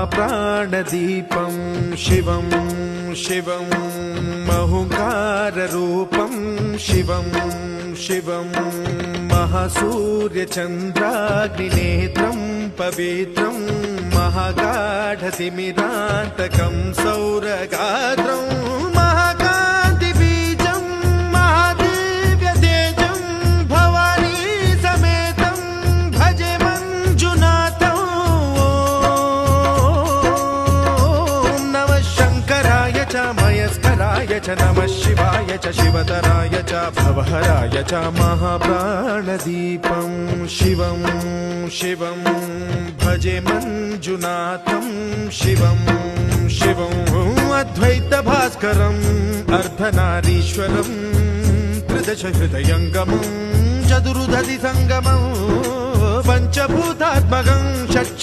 महाप्राणदीपं शिवं शिवं महुकाररूपं शिवं शिवं महासूर्यचन्द्राग्निनेत्रं पवित्रं महागाढतिमिरान्तकं सौरगात्रं महाकान्तिबीजं महादिव्यतेजं भवानी समेतं भजे मञ्जुनाथं। ॐ नमः शङ्कराय च मयस्कराय च नमः शिवाय च शिवतराय च भवहराय च महाप्राणदीपं शिवं शिवं भजे मञ्जुनाथं शिवं शिवं अद्वैतभास्करम् अर्धनारीश्वरं त्रिदशहृदयङ्गमं चतुर्दधिसङ्गमं पञ्चभूतात्मकं षट्